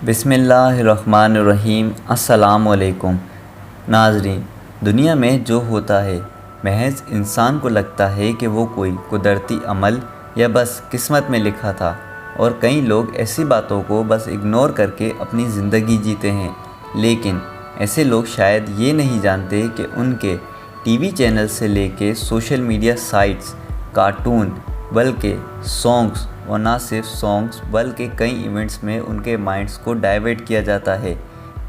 बिस्मिल्लाहिर्रहमानिर्रहीम। अस्सलाम वालेकुम नाज़रीन। दुनिया में जो होता है महज इंसान को लगता है कि वो कोई कुदरती अमल या बस किस्मत में लिखा था, और कई लोग ऐसी बातों को बस इग्नोर करके अपनी ज़िंदगी जीते हैं। लेकिन ऐसे लोग शायद ये नहीं जानते कि उनके टीवी चैनल से लेके सोशल मीडिया साइट्स, कार्टून, बल्कि सॉन्ग्स, और ना सिर्फ सॉन्ग्स बल्कि कई इवेंट्स में उनके माइंड्स को डाइवर्ट किया जाता है।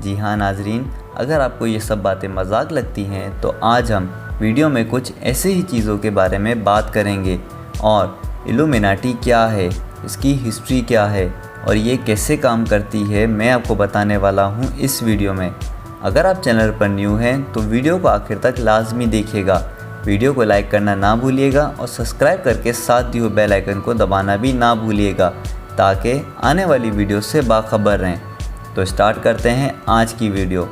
जी हाँ नाजरीन, अगर आपको ये सब बातें मजाक लगती हैं तो आज हम वीडियो में कुछ ऐसे ही चीज़ों के बारे में बात करेंगे। और इल्यूमिनाटी क्या है, इसकी हिस्ट्री क्या है और ये कैसे काम करती है, मैं आपको बताने वाला हूँ इस वीडियो में। अगर आप चैनल पर न्यू हैं तो वीडियो को आखिर तक लाजमी देखिएगा। वीडियो को लाइक करना ना भूलिएगा और सब्सक्राइब करके साथ दिए हुए बेल आइकन को दबाना भी ना भूलिएगा, ताकि आने वाली वीडियो से बाखबर रहें। तो स्टार्ट करते हैं आज की वीडियो।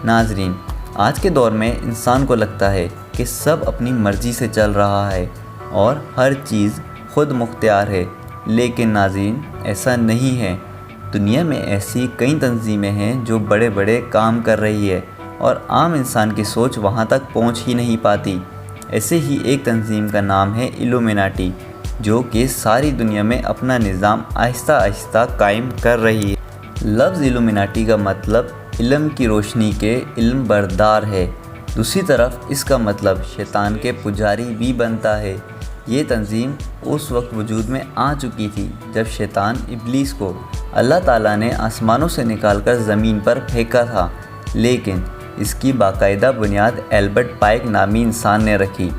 नाजरीन, आज के दौर में इंसान को लगता है कि सब अपनी मर्ज़ी से चल रहा है और हर चीज़ खुद मुख्तियार है, लेकिन नाजरीन ऐसा नहीं है। दुनिया में ऐसी कई तंजीमें हैं जो बड़े बड़े काम कर रही है और आम इंसान की सोच वहाँ तक पहुँच ही नहीं पाती। ऐसे ही एक तंजीम का नाम है इल्यूमिनाटी, जो कि सारी दुनिया में अपना निज़ाम आहिस्ता आहिस्ता कायम कर रही है। लफ्ज़ इल्यूमिनाटी का मतलब इल्म की रोशनी के इल्म बरदार है। दूसरी तरफ इसका मतलब शैतान के पुजारी भी बनता है। ये तंजीम उस वक्त वजूद में आ चुकी थी जब शैतान इब्लीस को अल्लाह ताला ने आसमानों से निकालकर ज़मीन पर फेंका था, लेकिन इसकी बाकायदा बुनियाद एल्बर्ट पाइक नामी इंसान ने रखी।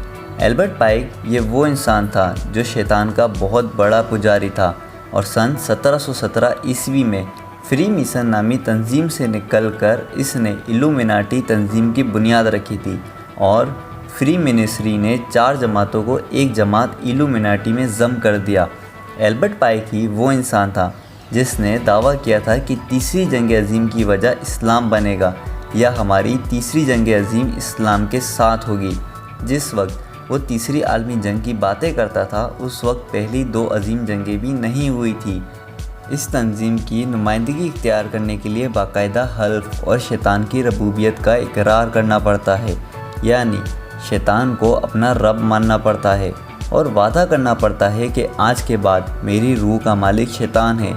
एल्बर्ट पाइक ये वो इंसान था जो शैतान का बहुत बड़ा पुजारी था, और सन 1717 ईस्वी में फ्री मिशन नामी तंजीम से निकलकर इसने इल्यूमिनाटी तंजीम की बुनियाद रखी थी। और फ्री मिनिस्ट्री ने 4 जमातों को एक जमात इल्यूमिनाटी में ज़म कर दिया। एल्बर्ट पाइक ही वो इंसान था जिसने दावा किया था कि तीसरी जंग अज़ीम की वजह इस्लाम बनेगा, या हमारी तीसरी जंग अज़ीम इस्लाम के साथ होगी। जिस वक्त वो तीसरी आलमी जंग की बातें करता था, उस वक्त पहली 2 अज़ीम जंगें भी नहीं हुई थी। इस तंजीम की नुमाइंदगी इख्तियार करने के लिए बाकायदा हल्फ और शैतान की रबूबियत का इकरार करना पड़ता है, यानी शैतान को अपना रब मानना पड़ता है और वादा करना पड़ता है कि आज के बाद मेरी रूह का मालिक शैतान है,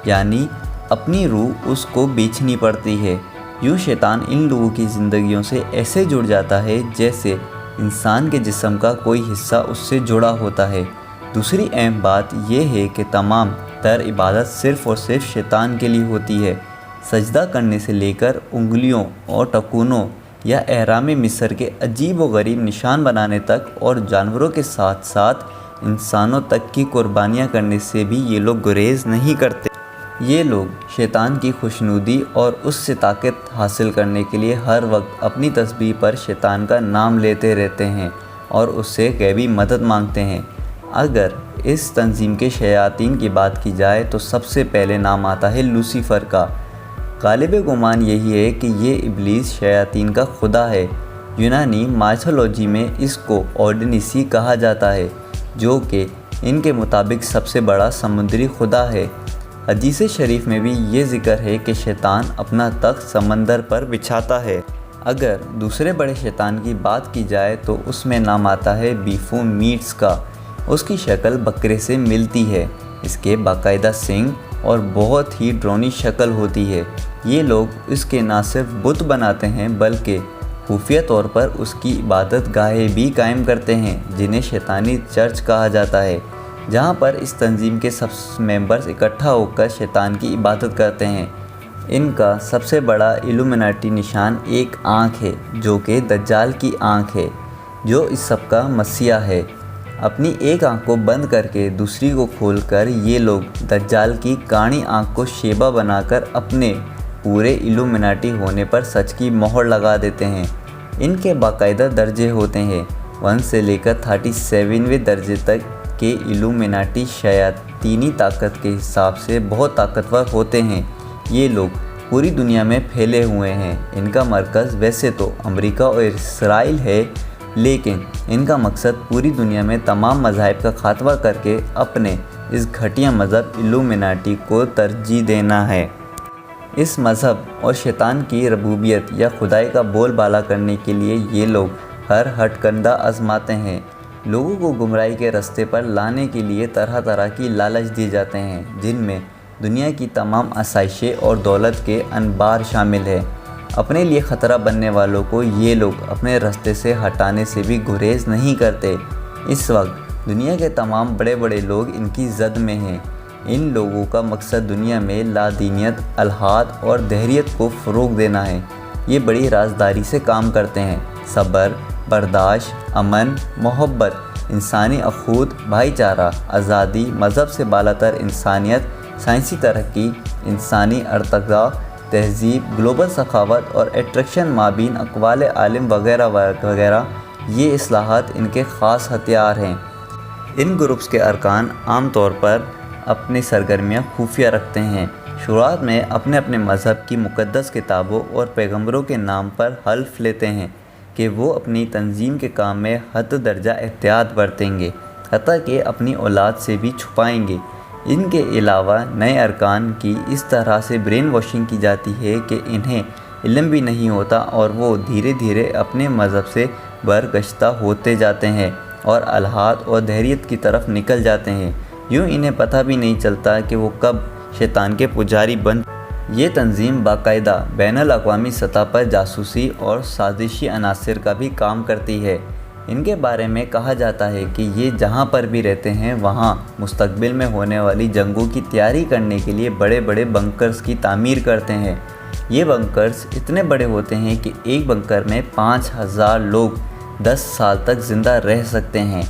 यानी अपनी रूह उसको बेचनी पड़ती है। यूँ शैतान इन लोगों की ज़िंदगियों से ऐसे जुड़ जाता है जैसे इंसान के जिस्म का कोई हिस्सा उससे जुड़ा होता है। दूसरी अहम बात यह है कि तमाम तर इबादत सिर्फ़ और सिर्फ शैतान के लिए होती है। सजदा करने से लेकर उंगलियों और टखूनों या एहराम मिस्र के अजीब व गरीब निशान बनाने तक, और जानवरों के साथ साथ इंसानों तक की कुर्बानियाँ करने से भी ये लोग गुरेज़ नहीं करते। ये लोग शैतान की खुशनुदी और उससे ताकत हासिल करने के लिए हर वक्त अपनी तस्बीह पर शैतान का नाम लेते रहते हैं और उससे गैबी मदद मांगते हैं। अगर इस तंजीम के शयातीन की बात की जाए तो सबसे पहले नाम आता है लूसीफ़र का। गालिब गुमान यही है कि ये इब्लीस शयातीन का खुदा है। यूनानी माइथोलॉजी में इसको ओडिनिसी कहा जाता है, जो कि इनके मुताबिक सबसे बड़ा समुद्री खुदा है। हदीस शरीफ में भी ये ज़िक्र है कि शैतान अपना तख्त समंदर पर बिछाता है। अगर दूसरे बड़े शैतान की बात की जाए तो उसमें नाम आता है बीफू मीट्स का। उसकी शक्ल बकरे से मिलती है, इसके बाकायदा सींग और बहुत ही ड्रोनी शक्ल होती है। ये लोग इसके ना सिर्फ बुत बनाते हैं बल्कि खुफिया तौर पर उसकी इबादत गाहें भी कायम करते हैं, जिन्हें शैतानी चर्च कहा जाता है, जहाँ पर इस तंजीम के सब मेंबर्स इकट्ठा होकर शैतान की इबादत करते हैं। इनका सबसे बड़ा इल्यूमिनाटी निशान एक आँख है, जो कि दज्जाल की आँख है, जो इस सब का मसीहा है। अपनी एक आँख को बंद करके दूसरी को खोलकर ये लोग दज्जाल की काणी आँख को शेबा बनाकर अपने पूरे इल्यूमिनाटी होने पर सच की मोहर लगा देते हैं। इनके बाकायदा दर्जे होते हैं। 1 से लेकर 37वें दर्जे तक के इल्यूमिनाटी शयातीनी ताकत के हिसाब से बहुत ताकतवर होते हैं। ये लोग पूरी दुनिया में फैले हुए हैं। इनका मरकज़ वैसे तो अमेरिका और इसराइल है, लेकिन इनका मकसद पूरी दुनिया में तमाम मज़ाहिब का खात्मा करके अपने इस घटिया मज़हब इल्यूमिनाटी को तरजीह देना है। اس مذہب اور شیطان کی ربوبیت یا خدائی کا بول بالا کرنے کے لیے یہ لوگ ہر ہٹ کنڈا آزماتے ہیں۔ لوگوں کو گمراہی کے راستے پر لانے کے لیے طرح طرح کی لالچ دی جاتے ہیں، جن میں دنیا کی تمام آسائشیں اور دولت کے انبار شامل ہیں۔ اپنے لیے خطرہ بننے والوں کو یہ لوگ اپنے راستے سے ہٹانے سے بھی گریز نہیں کرتے۔ اس وقت دنیا کے تمام بڑے بڑے لوگ ان کی زد میں ہیں۔ ان لوگوں کا مقصد دنیا میں لادینیت، الحاد اور دہریت کو فروغ دینا ہے۔ یہ بڑی رازداری سے کام کرتے ہیں۔ صبر، برداشت، امن، محبت، انسانی اخوت، بھائی چارہ، آزادی، مذہب سے بالاتر انسانیت، سائنسی ترقی، انسانی ارتقاء، تہذیب، گلوبل سخاوت اور اٹریکشن مابین اقوال عالم وغیرہ وغیرہ، یہ اصلاحات ان کے خاص ہتھیار ہیں۔ ان گروپس کے ارکان عام طور پر اپنی سرگرمیاں خفیہ رکھتے ہیں۔ شروعات میں اپنے اپنے مذہب کی مقدس کتابوں اور پیغمبروں کے نام پر حلف لیتے ہیں کہ وہ اپنی تنظیم کے کام میں حد درجہ احتیاط برتیں گے، حتیٰ کہ اپنی اولاد سے بھی چھپائیں گے۔ ان کے علاوہ نئے ارکان کی اس طرح سے برین واشنگ کی جاتی ہے کہ انہیں علم بھی نہیں ہوتا اور وہ دھیرے دھیرے اپنے مذہب سے برگشتہ ہوتے جاتے ہیں اور الحاد اور دہریت کی طرف نکل جاتے ہیں۔ یوں انہیں پتہ بھی نہیں چلتا کہ وہ کب شیطان کے پجاری بن۔ یہ تنظیم باقاعدہ بین الاقوامی سطح پر جاسوسی اور سازشی عناصر کا بھی کام کرتی ہے۔ ان کے بارے میں کہا جاتا ہے کہ یہ جہاں پر بھی رہتے ہیں وہاں مستقبل میں ہونے والی جنگوں کی تیاری کرنے کے لیے بڑے بڑے بنکرز کی تعمیر کرتے ہیں۔ یہ بنکرز اتنے بڑے ہوتے ہیں کہ ایک بنکر میں 5000 لوگ 10 سال تک زندہ رہ سکتے ہیں۔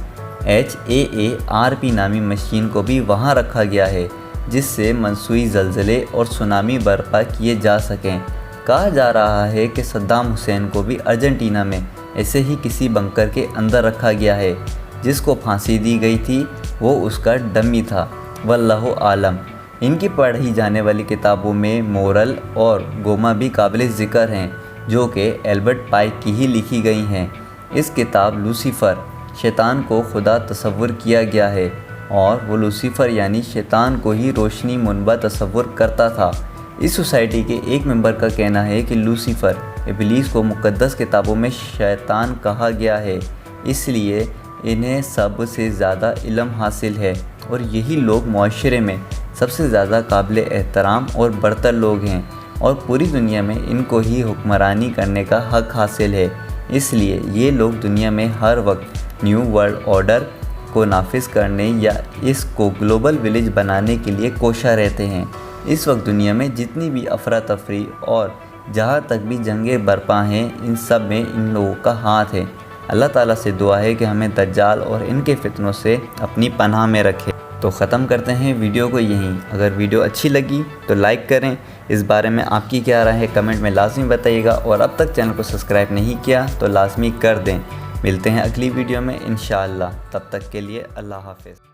HAARP نامی مشین کو بھی وہاں رکھا گیا ہے جس سے منصوعی زلزلے اور سونامی برپا کیے جا سکیں۔ کہا جا رہا ہے کہ صدام حسین کو بھی ارجنٹینا میں ایسے ہی کسی بنکر کے اندر رکھا گیا ہے۔ جس کو پھانسی دی گئی تھی وہ اس کا ڈمی تھا، واللہ عالم۔ ان کی پڑھی جانے والی کتابوں میں مورل اور گوما بھی قابل ذکر ہیں، جو کہ البرٹ پائک کی ہی لکھی گئی ہیں۔ اس کتاب لوسیفر، شیطان کو خدا تصور کیا گیا ہے اور وہ لوسیفر یعنی شیطان کو ہی روشنی منبع تصور کرتا تھا۔ اس سوسائٹی کے ایک ممبر کا کہنا ہے کہ لوسیفر، ابلیس کو مقدس کتابوں میں شیطان کہا گیا ہے، اس لیے انہیں سب سے زیادہ علم حاصل ہے اور یہی لوگ معاشرے میں سب سے زیادہ قابل احترام اور برتر لوگ ہیں اور پوری دنیا میں ان کو ہی حکمرانی کرنے کا حق حاصل ہے۔ اس لیے یہ لوگ دنیا میں ہر وقت نیو ورلڈ آرڈر کو نافذ کرنے یا اس کو گلوبل ولیج بنانے کے لیے کوشاں رہتے ہیں۔ اس وقت دنیا میں جتنی بھی افراتفری اور جہاں تک بھی جنگیں برپا ہیں، ان سب میں ان لوگوں کا ہاتھ ہے۔ اللہ تعالیٰ سے دعا ہے کہ ہمیں دجال اور ان کے فتنوں سے اپنی پناہ میں رکھے۔ تو ختم کرتے ہیں ویڈیو کو یہیں۔ اگر ویڈیو اچھی لگی تو لائک کریں۔ اس بارے میں آپ کی کیا رائے ہے کمنٹ میں لازمی بتائیے گا، اور اب تک چینل کو سبسکرائب نہیں کیا تو لازمی کر دیں۔ ملتے ہیں اگلی ویڈیو میں انشاءاللہ، تب تک کے لیے اللہ حافظ۔